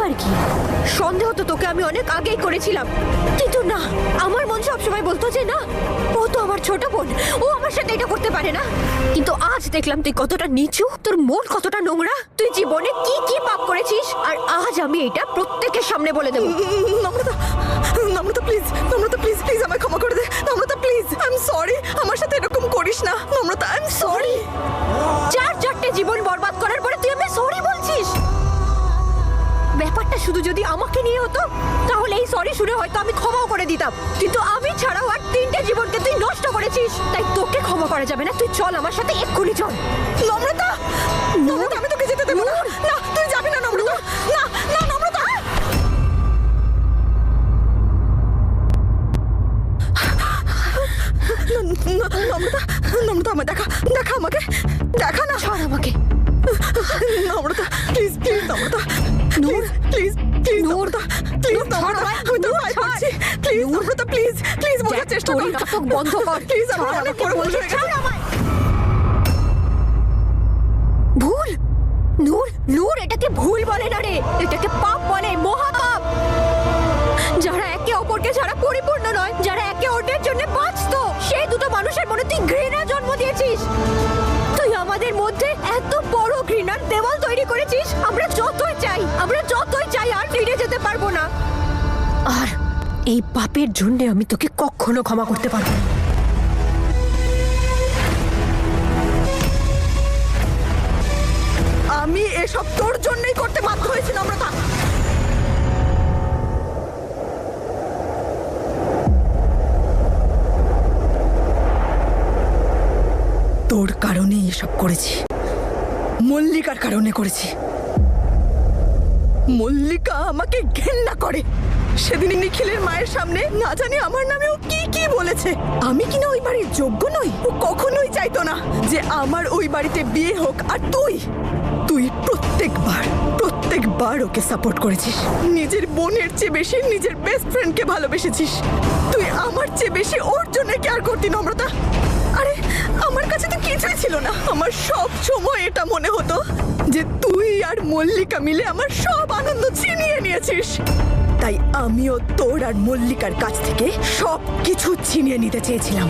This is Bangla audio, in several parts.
আর কি? সন্দেহ তো তোকে আমি অনেক আগেই করেছিলাম, কিন্তু না, আমার মন সবসময় বলতো যে না, ও তো আমার ছোট বোন, ও আমার সাথে এটা করতে পারে না। কিন্তু আজ দেখলাম তুই কতটা নিচু, তোর মন কতটা নোংরা, তুই জীবনে কি কি পাপ করেছিস, আর আজ আমি এটা প্রত্যেকের সামনে বলে দেবো। নম্রতা, নম্রতা প্লিজ, নম্রতা প্লিজ, প্লিজ আমায় ক্ষমা করে দে। নম্রতা প্লিজ, আই এম সরি, আমার সাথে এরকম করিস না। নম্রতা, আই এম সরি। চারটে জীবন বরবাদ করার পরে তুই আমি সরি বলছিস? ব্যাপারটা শুধু যদি আমাকে নিয়ে হতো তাহলে এই সরি শুনে হয়তো আমি ক্ষমাও করে দিতাম, কিন্তু আমি ছাড়াও আর 3টে জীবনকে তুই নষ্ট করেছিস, তাই তোকে ক্ষমা করা যাবে না। তুই চল আমার সাথে, এক্ষুনি চল। নম্রতা, নম্রতা, আমি তোকে যেতে দেবো না। না, তুই যাবি না নম্রতা। না, না নম্রতা। নম্রতা, নম্রতা, আমায় দেখা, দেখা আমাকে, দেখা না। ছাড় আমাকে। নম্রতা প্লিজ, প্লিজ নম্রতা, নূর প্লিজ, প্লিজ নম্রতা, প্লিজ নম্রতা, আমি তো ভয় পাচ্ছি। প্লিজ নম্রতা, প্লিজ, প্লিজ বোঝার চেষ্টা কর। নাটক বন্ধ কর প্লিজ, আমার অনেক বড় ভুল হয়ে গেছে। ভুল? নূর, নূর, এটাকে ভুল বলে না রে, এটাকে পাপ বলে, মহাপাপ। যারা একে অপরকে ছাড়া পরিপূর্ণ নয়, যারা একে অন্যের জন্য বাঁচতো, সেই দুটো মানুষের মনে তুই ঘৃণা জন্ম দিয়েছিস। তুই আমাদের মধ্যে এত বড় ঘৃণার দেওয়াল তৈরি করেছিস, আমরা যতই চাই আর ফিরে যেতে পারবো না। আর এই পাপের জন্য আমি তোকে কখনো ক্ষমা করতে পারবো না। আমি এসব তোর জন্যই করতে বাধ্য হয়েছি নম্রতা। তোর কারণে এসব করেছি, মল্লিকার কারণে করেছি। মল্লিকা আমাকে ঘেন্না করে। সেদিন নিখিলের মায়ের সামনে না জানি আমার নামে ও কি কি বলেছে। আমি কিনা ওই বাড়ির যোগ্য নই। ও কখনোই চাইতো না যে আমার ওই বাড়িতে বিয়ে হোক। আর তুই প্রত্যেকবার ওকে সাপোর্ট করেছিস। নিজের বোনের চেয়ে বেশি নিজের বেস্ট ফ্রেন্ডকে ভালোবেসেছিস। তুই আমার চেয়ে বেশি ওর জন্য কেয়ার করতি নম্রতা। আরে আমার কাছে তো কিছুই ছিল না। আমার সব সময় এটা মনে হতো যে তুই আর মল্লিকা মিলে আমার সব আনন্দ ছিনিয়ে নিয়েছিস। তাই আমিও তোর আর মল্লিকার কাছ থেকে সব কিছু ছিনিয়ে নিতে চেয়েছিলাম।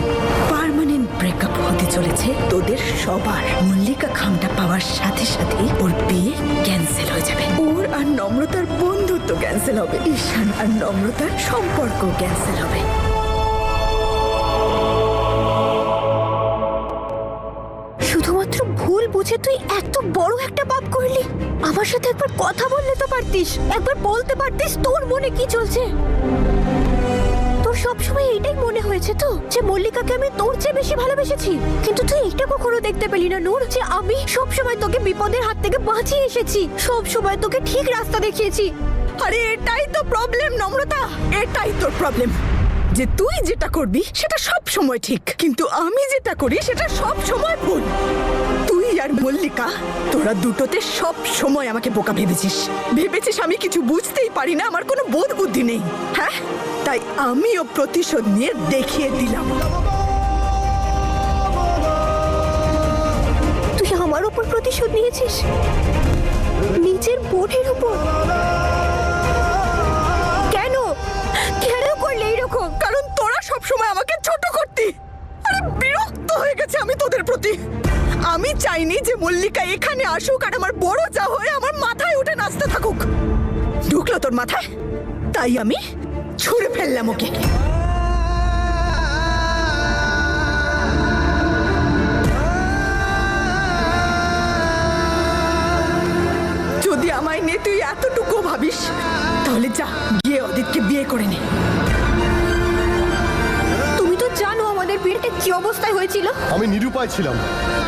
পার্মানেন্ট ব্রেকআপ হতে চলেছে তোদের সবার। মল্লিকা খামটা পাওয়ার সাথে সাথে ওর বিয়ে ক্যান্সেল হয়ে যাবে। ওর আর নম্রতার বন্ধুত্ব ক্যান্সেল হবে। ঈশান আর নম্রতার সম্পর্ক ক্যান্সেল হবে। শুধুমাত্র ভুল বুঝে তুই এত বড় একটা পাপ করলি? আমার সাথে একবার কথা বললে তো পারতিস, একবার বলতে পারতিস তোর মনে কি চলছে। তোর সবসময় এইটাই মনে হয়েছে তো যে মল্লিকাকে আমি তোর চেয়ে বেশি ভালোবেসেছি, কিন্তু তুই এটা কখনো দেখতে পেলি না নূর, যে আমি সবসময় তোকে বিপদের হাত থেকে বাঁচিয়ে এসেছি, সবসময় তোকে ঠিক রাস্তা দেখিয়েছি। আরে এটাই তো প্রবলেম নম্রতা, এটাই তোর প্রবলেম, যে তুই যেটা করবি সেটা সব সময় ঠিক, কিন্তু আমি যেটা করি সেটা সব সময় ভুল। তুই আর মল্লিকা, তোরা দুটোতে সব সময় আমাকে বোকা ভেবেছিস আমি কিছু বুঝতেই পারি না, আমার কোনো বোধ বুদ্ধি নেই। হ্যাঁ, তাই আমিও প্রতিশোধ নিয়ে দেখিয়ে দিলাম। তুই আমার উপর প্রতিশোধ নিয়েছিস, নিজের বোনের উপর? কেন করলে এইরকম? কারণ তোরা সবসময় আমাকে ছোট করতি। আরে বিরক্ত হয়ে গেছে আমি তোদের প্রতি। আমি চাইনি যে মল্লিকা এখানে আসুক আর আমার বড় যা হয়ে আমার মাথায় উঠে নাচতে থাকুক। ঢুকলো তোর মাথায়, তাই আমি ছুঁড়ে ফেললাম ওকে। যদি আমায় নিয়ে তুই এতটুকু ভাবিস, তাহলে যা গিয়ে অদিতকে বিয়ে করে নে। তুমি তো জানো আমাদের বিয়েটা কি অবস্থায় হয়েছিল। আমি নিরুপায় ছিলাম,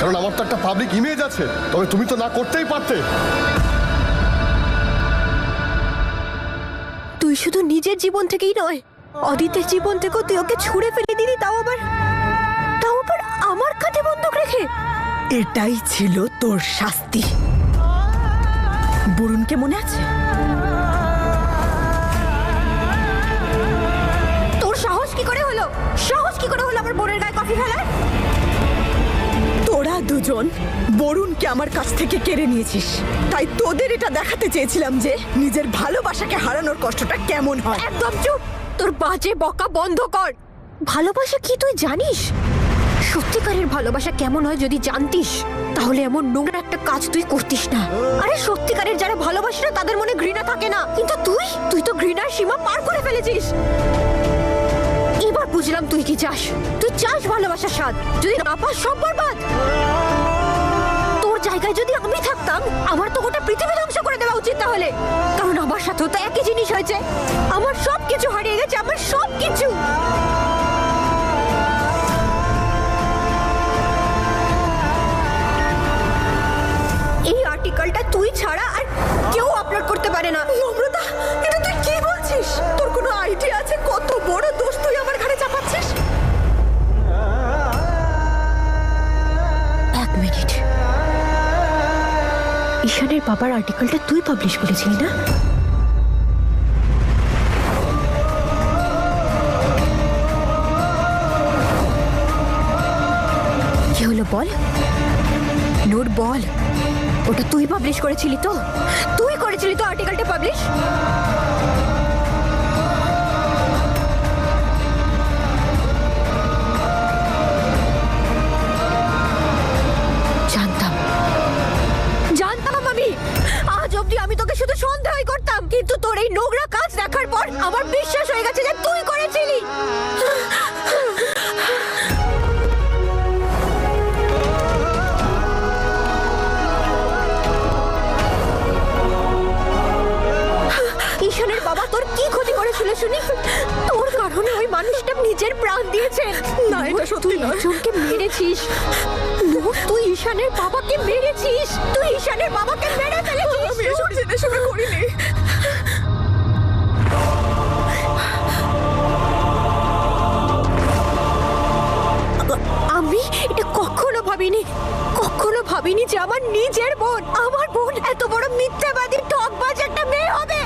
কারণ আমার তো একটা পাবলিক ইমেজ আছে। তবে তুমি তো না করতেই পারতে। তুই শুধু নিজের জীবন থেকেই নয়, অদিতের জীবন থেকেও তুই ওকে ছুঁড়ে ফেলে দিলি, তাও আবার আমার কাঁধে বন্দুক রেখে। এটাই ছিল তোর শাস্তি। বরুণকে মনে আছে? তোর সাহস কি করে হলো আমার বোনের গায়ে কফি ফেলার? তোরা দুজন দুজন বরুণকে আমার কাছ থেকে কেড়ে নিয়েছিস, তাই তোদের এটা দেখাতে চেয়েছিলাম যে নিজের ভালোবাসাকে হারানোর কষ্টটা কেমন হয়। একদম চুপ, তোর বাজে বকা বন্ধ কর। ভালোবাসা কি তুই জানিস? সত্যিকারের ভালোবাসা কেমন হয় যদি জানতিস তাহলে এমন নোংরা একটা কাজ তুই করতিস না। আরে সত্যিকারের যারা ভালোবাসে না তাদের মনে ঘৃণা থাকে না, কিন্তু তুই তো ঘৃণার সীমা পার করে ফেলেছিস। এবার বুঝলাম তুই কি চাস। তুই চাস ভালোবাসার স্বাদ, যদি না পাস সব বরবাদ। তোর জায়গায় যদি আমি থাকতাম আমার তো গোটা পৃথিবী ধ্বংস করে দেওয়া উচিত তাহলে, কারণ আমার সাথেও তো একই জিনিস হয়েছে। আমার সব কিছু হারিয়ে গেছে, আমার সব কিছু। এই আর্টিকেলটা তুই ছাড়া আর কেউ আপলোড করতে পারে না। নম্রতা, এটা তুই কি বলছিস? তোর কোনো আইডিয়া আছে কত বড় দোষ তুই আমার ঘাড়ে চাপাচ্ছিস? এক মিনিট, ঈশানের বাবার আর্টিকেলটা তুই পাবলিশ করেছিলি না? কি হলো বল নূর, বল। ওটা তুই পাবলিশ করেছিলি তো? তুই করেছিলি তো আর্টিকেলটা পাবলিশ? জানতাম আমি। আজ অবধি আমি তোকে শুধু সন্দেহই করতাম, কিন্তু তোর এই নোংরা কাজ দেখার পর আমার বিশ্বাস হয়ে গেছে যে তুই করেছিলি। ঈশানের বাবা তোর কি ক্ষতি করেছিল শুনি? তোর কারণে ওই মানুষটা নিজের প্রাণ দিয়েছে। না, এটা সত্যি নয়। একজনকে মেরেছিস নূর, তুই ঈশানের বাবাকে মেরেছিস। তুই ঈশানের বাবাকে মেরে ফেলেছিস। আমি এসব জেনে শুনে করিনি। আমি এটা কখনো ভাবিনি যে আমার নিজের বোন, আমার বোন এত বড় মিথ্যাবাদী ঠকবাজ একটা মেয়ে হবে।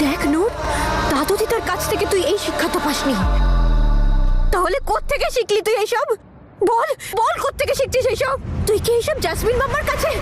দেখ নূর, দাদুদি তার কাছ থেকে তুই এই শিক্ষা তো পাসনি, তাহলে কোত্থেকে শিখলি তুই এইসব? বল বল, কোত্থেকে শিখছিস এইসব? তুই কি এইসব জাসমিন মামার কাছে?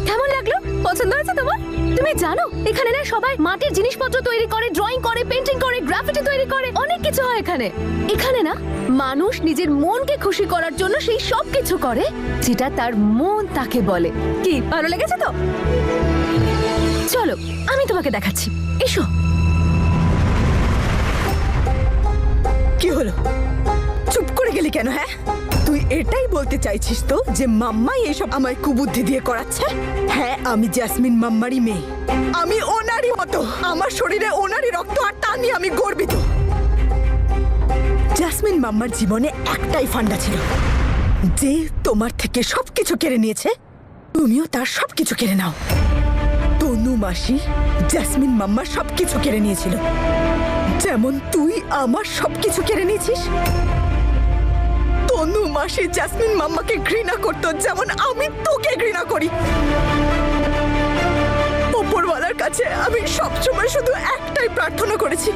কেমন লাগলো? পছন্দ হয়েছে তোমার? তুমি জানো এখানে না সবাই মাটির জিনিসপত্র তৈরি করে, ড্রয়িং করে, পেন্টিং করে, গ্রাফিটি তৈরি করে, অনেক কিছু হয় এখানে। এখানে না মানুষ নিজের মনকে খুশি করার জন্য সেই সব কিছু করে যেটা তার মন তাকে বলে। কি ভালো লেগেছে তো? চলো আমি তোমাকে দেখাচ্ছি, এসো। কি হলো? চুপ করে গেলি কেন? হ্যাঁ, তুই এটাই বলতে চাইছিস তো যে মাম্মাই এইসব আমায় কুবুদ্ধি দিয়ে করাচ্ছে? হ্যাঁ, আমি জাসমিন মাম্মারই মেয়ে, আমি ওনারই মতো, আমার শরীরে ওনারই রক্ত, আর তা নিয়ে আমি গর্বিত। জাসমিন মাম্মার জীবনে একটাই ফান্ডা ছিল, যে তোমার থেকে সবকিছু কেড়ে নিয়েছে তুমিও তার সবকিছু কেড়ে নাও। তনু মাসি জাসমিন মাম্মার সবকিছু কেড়ে নিয়েছিল, যেমন তুই আমার সবকিছু কেড়ে নিয়েছিস। তনু মাসি জাসমিন মাম্মাকে ঘৃণা করতো যেমন আমি তোকে ঘৃণা করি। ওপরওয়ালার কাছে আমি সবসময় শুধু একটাই প্রার্থনা করেছি,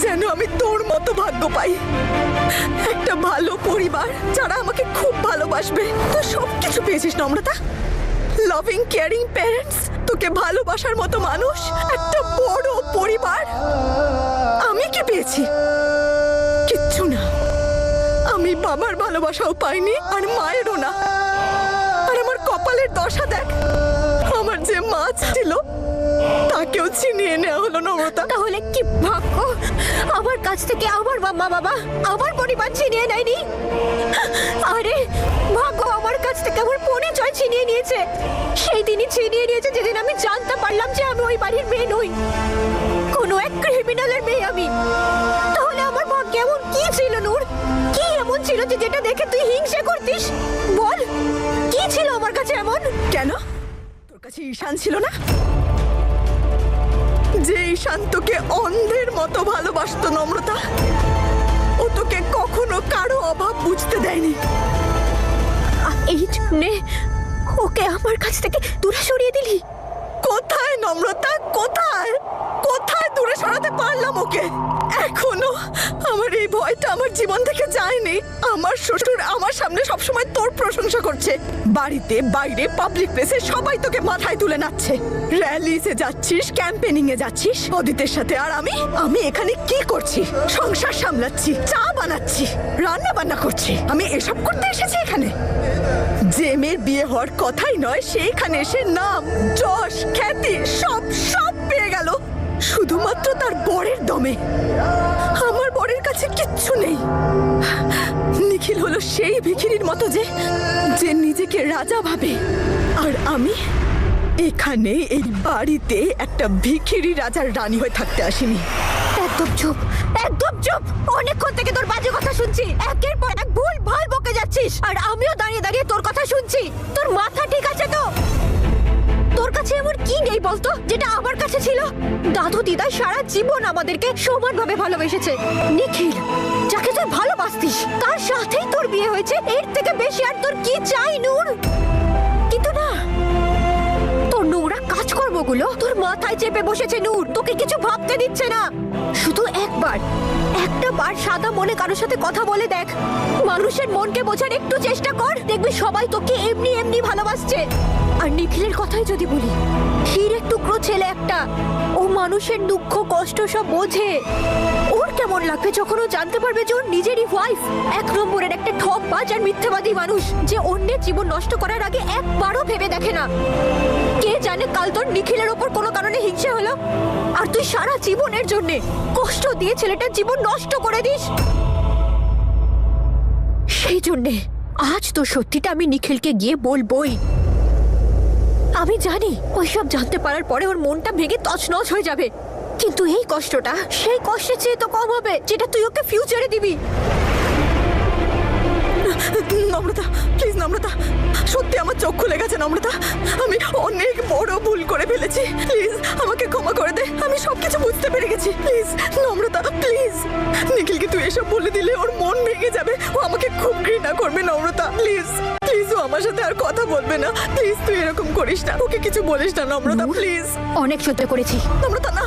যেন আমি তোর মতো ভাগ্য পাই, একটা ভালো পরিবার যারা আমাকে খুব ভালোবাসবে। তুই সবকিছু পেয়েছিস নম্রতা, লাভিং কেয়ারিং প্যারেন্টস, তোকে ভালোবাসার মতো মানুষ, একটা বড় পরিবার। আমি কি পেয়েছি? কিচ্ছু না। আমি বাবার ভালোবাসাও পাইনি, আর মায়েরও না। আর আমার কপালের দশা দেখ, আমার যে মা ছিল তাকেও ছিনিয়ে নেওয়া হলো নম্রতা। তাহলে কি ভাগ্য আমার কাছ থেকে আমার মা বাবা, আমার পরিবার ছিনিয়ে নেয়নি। আরে ভাগ্য আমার কাছ থেকে আমার পরিচয় ছিনিয়ে নিয়েছে। সেই দিনই ছিনিয়ে নিয়েছে যেদিন আমি জানতে পারলাম যে আমি ওই বাড়ির মেয়ে নই, কোনো এক ক্রিমিনালের মেয়ে আমি। তাহলে আমার ভাগ্যে এমন কি ছিল নূর? কি এমন ছিল যে যেটা দেখে তুই হিংসে করতিস? বল, কি ছিল আমার কাছে এমন? কেন তোর কাছে ঈশান ছিল না? যে ঈশান তোকে অন্ধের মতো ভালোবাসতো নম্রতা, ও তোকে কখনো কারো অভাব বুঝতে দেয়নি। এই জন্যে ওকে আমার কাছ থেকে দূরে সরিয়ে দিলি? কোথায় নম্রতা, কোথায় কোথায় দূরে সরাতে পারলাম ওকে? এখনো আমার এই ভয়টা আমার জীবন থেকে যায়নি। আমার শ্বশুর আমার সামনে সবসময় তোর প্রশংসা করছে, বাড়িতে বাইরে পাবলিক প্লেসে সবাই তোকে মাথায় তুলে নাচছে। র্যালিতে যাচ্ছিস, ক্যাম্পেনিং এ যাচ্ছিস অদিতের সাথে, আর আমি এখানে কি করছি? সংসার সামলাচ্ছি, চা বানাচ্ছি, রান্না বান্না করছি। আমি এসব করতে এসেছি এখানে? যে মেয়ের বিয়ে হওয়ার কথাই নয়, সেইখানে এসে নাম যশ খ্যাতি সব সব পেয়ে গেল শুধুমাত্র তার বরের দমে। আমার বরের কাছে কিচ্ছু নেই। নিখিল হলো সেই ভিখিরির মতো যে যে নিজেকে রাজা ভাবে, আর আমি এখানে এই বাড়িতে একটা ভিখিরি রাজার রানী হয়ে থাকতে আসিনি। একদম চুপ, একদম চুপ। অনেকক্ষণ থেকে তোর বাজে কথা শুনছি, একের পর এক ভুল ভাল বকে যাচ্ছিস, আর আমিও দাঁড়িয়ে দাঁড়িয়ে তোর কথা শুনছি। তোর মাথা ঠিক আছে তো? তোর কাছে এমন কি নেই বলতো যেটা আমার কাছে ছিল? দাদু দিদা সারা জীবন আমাদেরকে সমানভাবে ভালোবেসেছে। নিখিল, যাকে তুই ভালোবাসতিস, তার সাথেই তোর বিয়ে হয়েছে। এর থেকে বেশি আর তোর কি চাই নূর? কিন্তু না, তোর নোংরা কাজকর্মগুলো তোর মাথায় চেপে বসেছে নূর, তোকে কিছু ভাবতে দিচ্ছে না। শুধু একটা বার সাদা মনে কারোর সাথে কথা বলে দেখ, মানুষের মনকে বোঝার একটু চেষ্টা কর, দেখবি সবাই তোকে এমনি এমনি ভালোবাসছে। আর নিখিলের কথাই যদি বলি, হীরের টুকরো ছেলে একটা, ও মানুষের দুঃখ কষ্ট সব বোঝে। ওর কেমন লাগবে যখন ও জানতে পারবে যে ওর নিজেরই ওয়াইফ এক নম্বরের একটা ঠকবাজ আর মিথ্যাবাদী মানুষ, যে অন্যের জীবন নষ্ট করার আগে একবারও ভেবে দেখে না। কে জানে কাল তোর নিখিলের ওপর কোনো কারণে হিংসে হলো, আর তুই সারা জীবনের জন্যে কষ্ট দিয়ে ছেলেটার জীবন নষ্ট করে দিস। সেই জন্যে আজ তো সত্যিটা আমি নিখিলকে গিয়ে বলবোই। আমি জানি ওইসব জানতে পারার পরে ওর মনটা ভেঙে তছনছ হয়ে যাবে, কিন্তু এই কষ্টটা সেই কষ্টের চেয়ে তো কম হবে যেটা তুই ওকে ফিউচারে দিবি। নম্রতা, প্লিজ নম্রতা, সত্যি আমার চোখ খুলে গেছে নম্রতা। আমি অনেক বড় ভুল করে ফেলেছি, প্লিজ আমাকে ক্ষমা করে দে। আমি সবকিছু বুঝতে পেরে গেছি, প্লিজ নম্রতা, প্লিজ। নিখিলকে তুই এসব বলে দিলে ওর মন ভেঙে যাবে, ও আমাকে খুব ঘৃণা করবে নম্রতা। প্লিজ প্লিজ, ও আমার সাথে আর কথা বলবে না। প্লিজ তুই এরকম করিস না, ওকে কিছু বলিস না নম্রতা, প্লিজ। অনেক সহ্য করেছি। নম্রতা না,